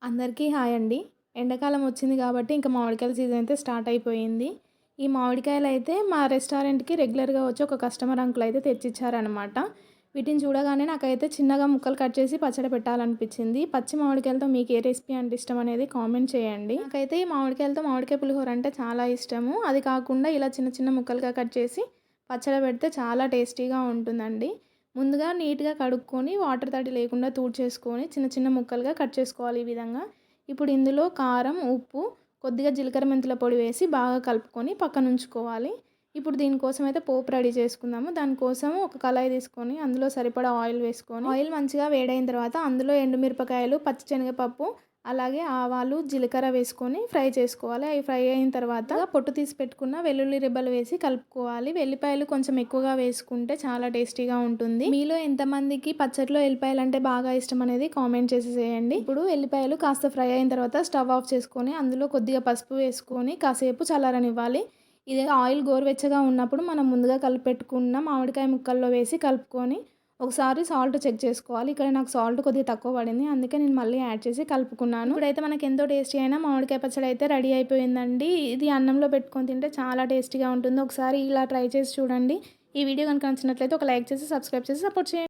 అందరికీ హాయ్ అండి. ఎండాకాలం వచ్చింది కాబట్టి ఇంకా మామిడికాయల సీజన్ అయితే స్టార్ట్ అయిపోయింది. ఈ మామిడికాయలు అయితే మా రెస్టారెంట్‌కి రెగ్యులర్‌గా వచ్చి ఒక కస్టమర్ అంకుల్ అయితే తెచ్చిచ్చారనమాట. వీటిని చూడగానే నాకైతే చిన్నగా ముక్కలు కట్ చేసి పచ్చడి పెట్టాలనిపించింది. పచ్చి మామిడికాయలతో మీకు ఏ రెసిపీ అంటే ఇష్టం అనేది కామెంట్ చేయండి. నాకైతే ఈ మామిడికాయలతో మామిడికాయ పులిహోర అంటే చాలా ఇష్టము. అది కాకుండా ఇలా చిన్న చిన్న ముక్కలుగా కట్ చేసి పచ్చడి పెడితే చాలా టేస్టీగా ఉంటుందండి. ముందుగా నీట్‌గా కడుక్కొని వాటర్ తడి లేకుండా తుడిచేసుకొని చిన్న చిన్న ముక్కలుగా కట్ చేసుకోవాలి ఈ విధంగా. ఇప్పుడు ఇందులో కారం, ఉప్పు, కొద్దిగా జీలకర్ర మెంతుల పొడి వేసి బాగా కలుపుకొని పక్కనుంచుకోవాలి. ఇప్పుడు దీనికోసం అయితే పోపు రెడీ చేసుకుందాము. దానికోసం ఒక కళాయి తీసుకొని అందులో సరిపడా ఆయిల్ వేసుకొని ఆయిల్ మంచిగా వేడైన తర్వాత అందులో ఎండుమిరపకాయలు, పచ్చి శనగపప్పు, అలాగే ఆవాలు, జీలకర్ర వేసుకొని ఫ్రై చేసుకోవాలి. అవి ఫ్రై అయిన తర్వాత పొట్టు తీసి పెట్టుకున్న వెల్లుల్లి రెబ్బలు వేసి కలుపుకోవాలి. వెల్లిపాయలు కొంచెం ఎక్కువగా వేసుకుంటే చాలా టేస్టీగా ఉంటుంది. మీలో ఎంతమందికి పచ్చడిలో ఎల్లిపాయలు అంటే బాగా ఇష్టం అనేది కామెంట్ చేసేసేయండి. ఇప్పుడు ఎల్లిపాయలు కాస్త ఫ్రై అయిన తర్వాత స్టవ్ ఆఫ్ చేసుకొని అందులో కొద్దిగా పసుపు వేసుకొని కాసేపు చల్లారనివ్వాలి. ఇదే ఆయిల్ గోరువెచ్చగా ఉన్నప్పుడు మనం ముందుగా కలిపి పెట్టుకున్న మామిడికాయ ముక్కల్లో వేసి కలుపుకొని ఒకసారి సాల్ట్ చెక్ చేసుకోవాలి. ఇక్కడ నాకు సాల్ట్ కొద్దిగా తక్కువ పడింది. అందుకే నేను మళ్ళీ యాడ్ చేసి కలుపుకున్నాను. ఇప్పుడైతే మనకి ఎంతో టేస్టీ అయినా మామిడికాయ పచ్చడి అయితే రెడీ అయిపోయిందండి. ఇది అన్నంలో పెట్టుకొని తింటే చాలా టేస్టీగా ఉంటుంది. ఒకసారి ఇలా ట్రై చేసి చూడండి. ఈ వీడియో కనుక నచ్చినట్లయితే ఒక లైక్ చేసి సబ్స్క్రైబ్ చేసి సపోర్ట్ చేయండి.